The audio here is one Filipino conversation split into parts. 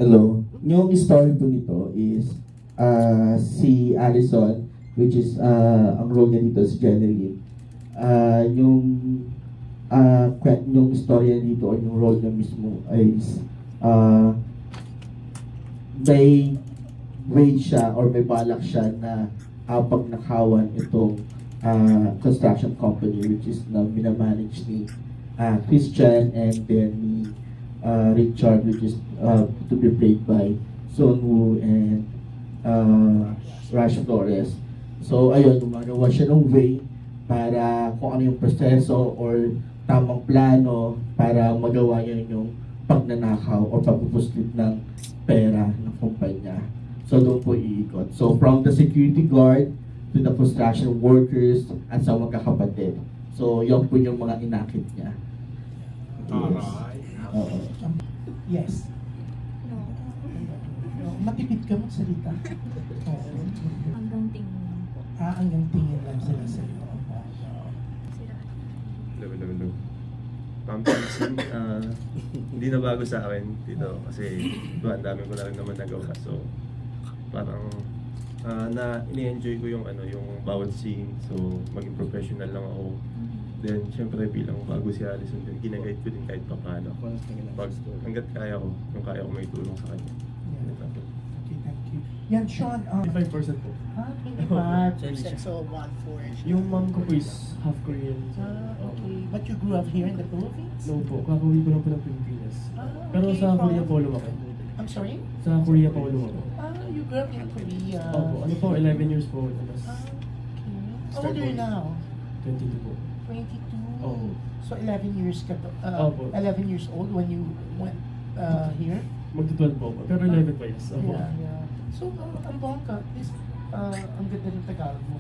Hello. Yung story po nito is si Allison, which is ang role niya dito si Jeneline. Yung story dito or yung role niya mismo is may way siya or may balak siya na pag nakawan itong construction company which is na minamanage ni Christian and then ni Richard, which is to be played by Son Woo and Rash Flores. So ayun, gumagawa siya ng way para kung ano yung proseso or tamang plano para magawa niya yung pagnanakaw o pagpupuslit ng pera ng kumpanya. So doon po iikot. So from the security guard to the construction workers at sa mga kapatid. So yun po yung mga inakit niya. Yes. Matipid ka magsalita. Hanggang tingin lang po. Hanggang tingin lang sila sa iyo. Hello. Pampansin, hindi na bago sa akin dito kasi ang dami ko na rin naman nagawa. So, parang ini-enjoy ko yung bawat scene. So, maging professional lang ako. Then, syempre bilang bago si Allison din, ginaguide ko din kahit pa paano. Hanggat kaya ko, yung kaya ko may tulong sa kanya. Okay, thank you. Yan, Sean. 25% po. Hindi pa. So, 1/4. Yung mom ko po is half Korean. Okay. But you grew up here in the Philippines? No po, kakauwi ko lang po ng Pilipinas. Pero Okay, sa Korea po lumaki. I'm sorry? Sa Korea po lumaki. You grew up in Korea. Opo, ano po, 11 years po. Tapos, How old are you now? 22 po. 22? Opo. So 11 years ka to, Opo. 11 years old when you went here? Magti-12 po. Pero 11 pa yes. Opo. Yeah. So, ang bongga, ang ganda ng Tagalog mo.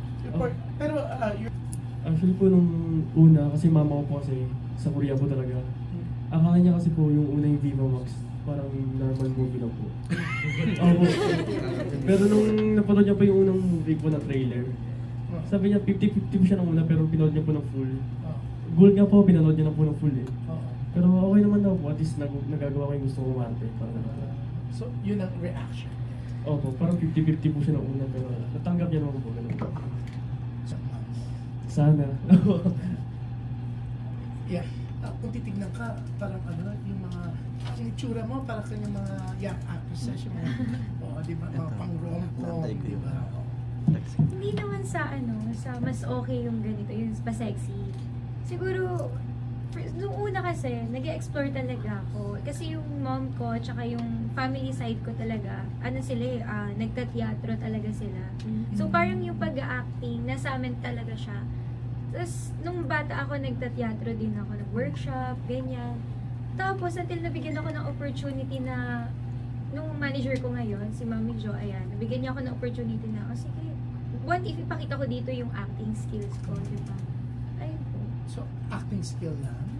Pero, you're... Actually po nung una, kasi mama ko po kasi sa Korea po talaga. Akala niya kasi po yung una yung Viva Max, parang normal movie lang po. Opo. Pero nung napanood niya po yung unang movie po na trailer, sabi niya 50-50 po siya nung una pero pinanood niya po ng full. Goal nga po, pinanood niya na po ng full eh. Pero okay naman daw po, at least nagagawa ko yung gusto ko umarte. So, yun ang reaction. Opo, parang 50-50 po siya nung una pero natanggap niya naman po. Ganun. Sana. Yeah. Kung titignan ka, parang yung mga, yung itsura mo, parang kanyang mga young actresses, yung mga, di ba, mga pang-rom-com, di ba? Hindi naman sa mas okay yung ganito, yung pa sexy. Siguro, nung una kasi, nag-explore talaga ako. Kasi yung mom ko, tsaka yung family side ko talaga, nagtateatro talaga sila. So parang yung pag-acting, nasa amin talaga siya. Tapos, nung bata ako, nagtateatro din ako, nag-workshop, ganyan. Tapos, until nabigyan ako ng opportunity na, nung manager ko ngayon, si Mami Jo, ayan, nabigyan niya ako ng opportunity na, sige, what if ipakita ko dito yung acting skills ko, di ba? Ayun po. So, acting skill lang?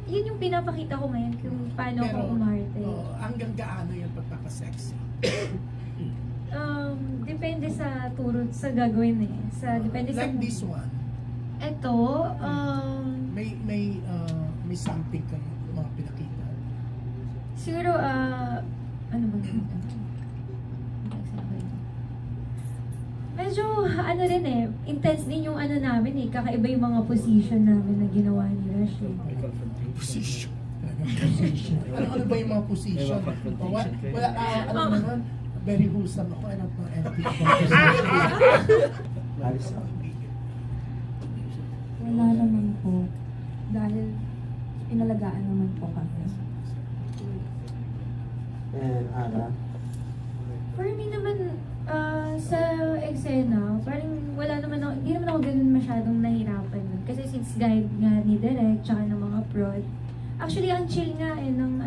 Yun yung pinapakita ko ngayon, kung paano ako umarte. Hanggang gaano yung pagpapasexy? Depende sa turo, sa gagawin eh. Depende like sa... this one? Ito, may something kang mga pinakita? siguro, ano ba yun? Medyo, rin eh, intense din yung namin eh. Kakaiba yung mga position namin na ginawa ni Rush eh. Position? Ano ba yung mga position? Wala, naman, very wholesome ako. I don't know anything about Wala naman po. Dahil inalagaan naman po kami. And Ana? For me naman, sa eksena, parang hindi naman ako ganun masyadong nahirapan nun. Kasi since guide nga ni Direk, tsaka ng mga prod, actually, ang chill nga eh, ng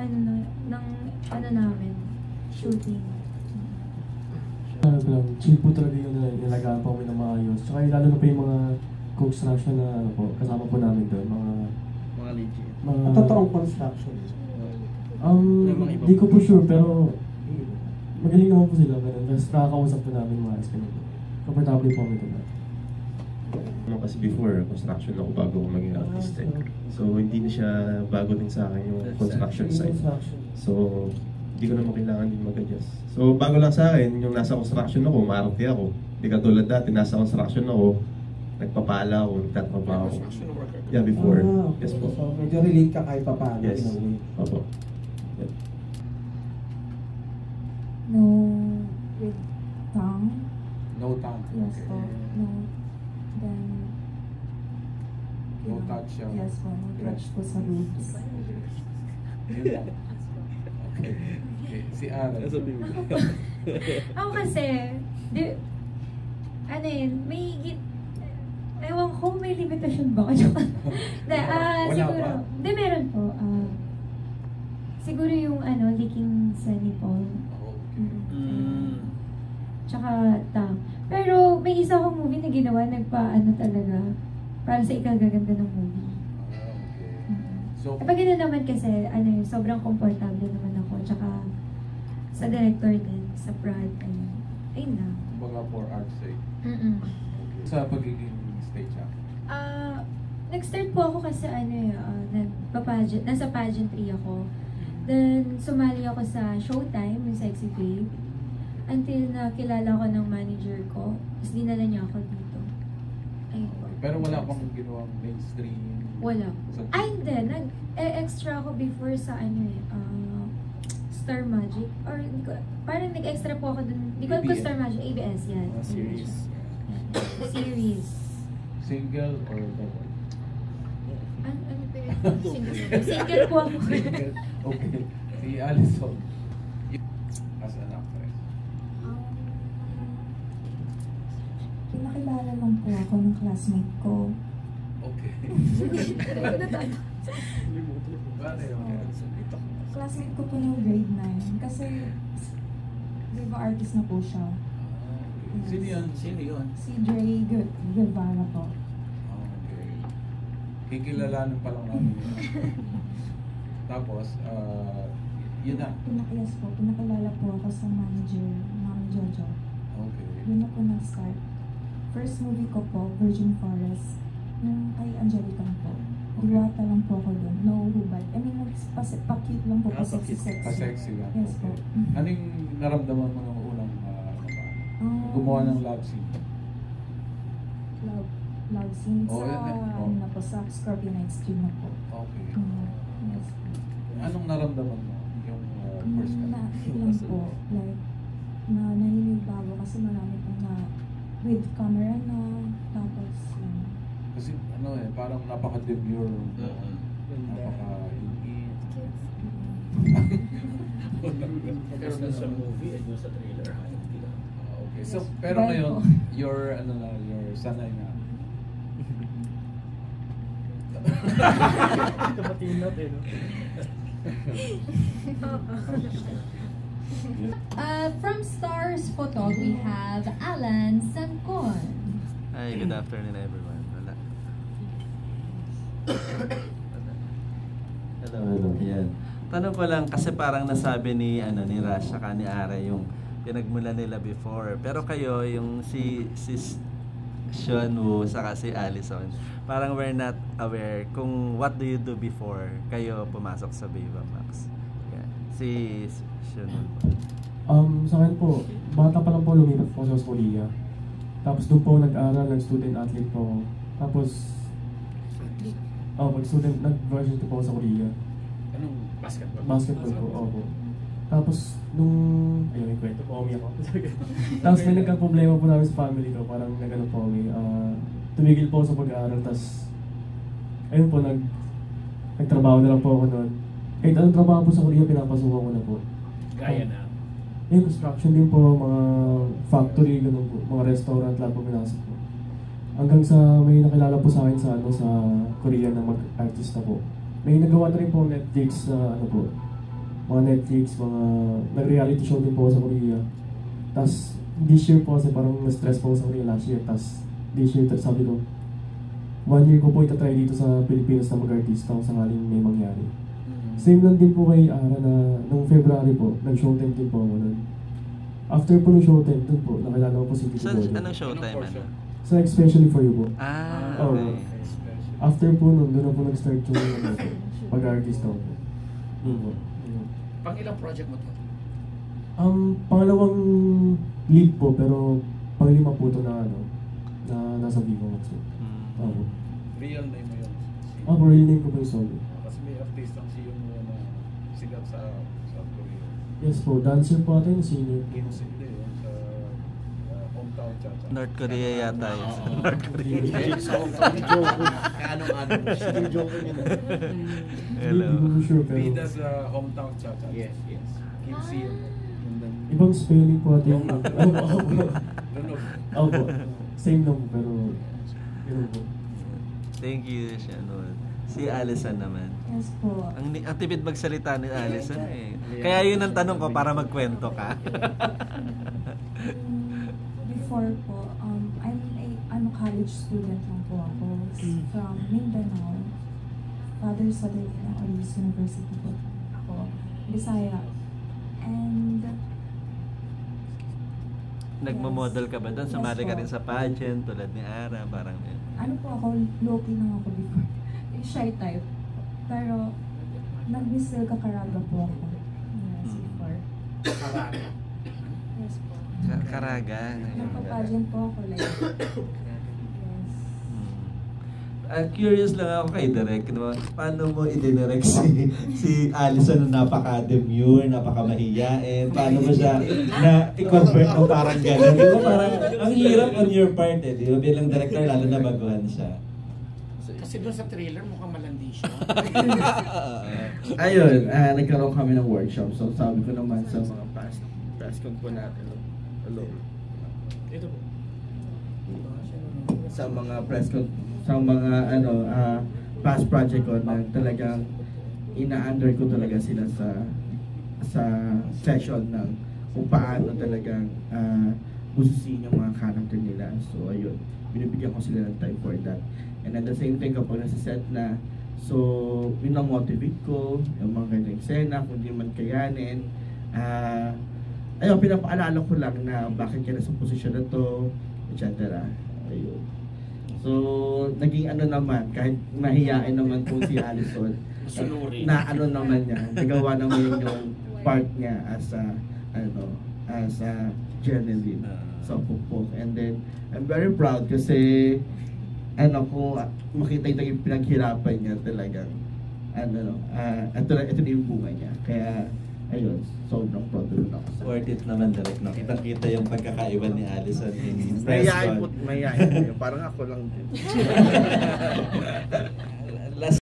namin, shooting. Chill po talaga yung nilagaan po kami ng maayos. Tsaka lalo na pa yung mga construction na kasama po namin doon. Mga legit. Totoong construction. Hindi ko po sure pero magaling naman po sila. Tapos nakakausap po namin mga ayos kanina. Comfortable po kami doon. Kasi before, construction ako bago ako maging artist eh. So hindi na siya bago din sa akin yung construction side. So hindi ko naman kailangan din mag-adjust. So, bago lang sa akin, yung nasa construction ako, maarte ako. Hindi katulad dati, nasa construction ako, nagpapala ako, nagtatrabaho ako. Construction worker. Yeah, before. Okay. Yes po. So, medyo relate ka kahit papaano. Yes. in a way. Opo. Yeah. No with tongue. No tongue. Yes Okay. po. No. Then, No touch siya. Yes po. No touch po sa boobs. Yun lang. Okay. Okay. Si Aaron. Ako kasi, ano yun, ewan ko, may limitasyon ba? Wala Siguro, ba? hindi meron po. Siguro yung leaking sa nipple. Oh, okay. Tsaka tongue. Pero may isa akong movie na ginawa, talaga, para sa ikagaganda ng movie. Okay. So, Kapag gano'n naman kasi, sobrang komportable naman ako. Tsaka sa director din, sa prod, ayun na. baga for art's sake. Okay. Sa pagiging stage actor. Nag-start po ako kasi nasa pageantry ako. Then, sumali ako sa Showtime, yung Sexy Babe. Until nakilala ko ng manager ko, tapos dinala niya ako dito. Ayun po. Pero wala pang ginawang mainstream. Wala. Sa- Ay, hindi. Nag-extra ako before sa Star Magic. Or, parang nag-extra po ako dun. Hindi ko alam kung ABS. Star Magic. ABS, yan. Series. Series. Single or double? Ano ba yun? Single po ako. Single. Okay. Si Alison. As an actress. Pinakilala lang po ako ng classmate ko. Okay. Paano yun? Classmate ko po ng grade 9. Kasi, di ba artist na po siya? Sino yun? Sino yun? Si Dre Guevara po. Okay. Kikilalanin pa lang namin yun. Tapos, yun na. Pinakilala po ako sa manager, Ma'am Jojo. Okay. Yun na po nag-start. First movie ko po, Virgin Forest. Yung kay Angelica po. Diwata lang po ako doon. No hubad. I mean, pa-cute lang po. Pa-sexy-sexy. Pa-sexy lang. Yes po. Okay. Anong naramdaman mo nung unang gumawa ng love scene? Love scene Oh, sa, yan, eh. Oh. ano na po, sa Scorpio Nights Stream na po. Okay. Yes po. Anong naramdaman mo yung first time? Na-feel lang po. Like, naninibago kasi marami pong with camera na, tapos, Kasi parang napaka-demure. Napaka-in-in. Pero dun sa movie at dun sa trailer, hayop sila. Okay. So, pero Well, ngayon, po. your sanay na. Ito matinat eh, no? From Stars Photo, we have Alan Sancon. Hi, good afternoon everyone. Wala. Hello. Yan. Tanong ko lang kasi parang nasabi ni Rash saka ni Ara yung pinagmula nila before. Pero kayo yung si Sean Woo saka si Allison, parang we're not aware kung what do you do before kayo pumasok sa Viva Max. Yeah. Si Sean Woo. Sa akin po, bata pa lang po lumipat po sa Korea. Tapos doon po nag-aral, nag-student athlete po ako. Tapos, mag-student, nag-varsity po ako sa Korea. Anong basketball? Basketball po, opo. Tapos, ayun, may kwento po kami ako. Tapos may nagka-problema po namin sa family ko, parang nagano po kami. Tumigil po ako sa pag-aaral, tapos, ayun po, nagtrabaho na lang po ako noon. Kahit anong trabaho po sa Korea, pinapasukan ko na po. Gaya na. Yung construction din po, mga factory, ganun po, mga restaurant, lahat po pinasok po. Hanggang sa may nakilala po sa akin sa Korea na mag-artist na po. May nagawa na rin po Netflix na mga Netflix, mga nag-reality show din po sa Korea. Tapos this year po kasi parang na-stress po sa Korea last year. Tapos this year, sabi ko, 1 year ko po itatry dito sa Pilipinas na mag-artista kung sakaling may mangyari. Same lang din po kay Ara na nung February po, nag-showtime din po ako nun. After po ng showtime, dun po, nakilala ko po si Tito So, Dodo. anong showtime Sa Especially For You po. Okay. After po nun, doon na po nag-start yung pag-artist ako po. Yun po. Pang ilang project mo to? Pangalawang lead po, pero panglima po ito na na nasa Viva Max po. Opo. Real name mo yun. Opo, real name ko po yung solo. Kasi may artist ang siyo mo na sigat sa South Korea. Yes po, dancer po ata yung singer. Hindi yun sa hometown cha-cha. North Korea yata yun. North Korea. Still joking yun. Hello. Hindi ko sure pero Bida sa hometown cha-cha. Yes. Kim Siyo. ibang spelling po ata yung Lunog. Opo, same lang po pero yun po. Thank you, Shannon. Si Allison naman. Yes po. Ang tipid magsalita ni Allison eh. Kaya yun ang tanong ko para magkwento ka. Before po, I'm a college student lang po ako from Mindanao. Father sa Oris University po ako. Bisaya. And Nagmo-model ka ba doon? Yes Sumali ka po. rin sa pageant tulad ni Ara, parang yun. ano po ako, low-key lang ako before. Shy type. Pero, nag-Miss Kakaraga po ako. Yes, before. Yes po. Karaga. Nagpa-pageant po ako, like, yes. Curious lang ako kay Direk, no? Paano mo i-direct si Allison na napaka-demure, napaka-mahiyain? Paano mo siya na i-convert mo parang gano'n? Di ba parang ang hirap on your part eh, di ba? Bilang director, lalo na baguhan siya. Kasi doon sa trailer mukhang malandi siya. Ayun, nagkaroon kami ng workshop. So sabi ko naman sa mga past con po natin. Hello. Ito po. Sa mga press con, sa mga past project ko na talagang ina-under ko talaga sila sa session ng kung paano talagang busisin yung mga character nila. So ayun, binibigyan ko sila ng time for that. And at the same time, kapag nasa set na, so minamotivate ko yung mga ganyang eksena, kung di man kayanin. Ayun, pinapaalala ko lang na bakit ka nasa posisyon na to, etc. Ayun. So, naging ano naman, kahit mahiyain naman po si Allison, na ano naman niya, nagawa naman yung part niya as a journalist sa Pukpuk. And then, I'm very proud kasi, kung makita yung pinaghirapan niya talagang, ito na yung bunga niya. Kaya, ayun, sobrang proud rin ako. Worth it naman, Direk, no? Kitang-kita yung pagkakaiba ni Allison in press con. Mayayain po, parang ako lang din.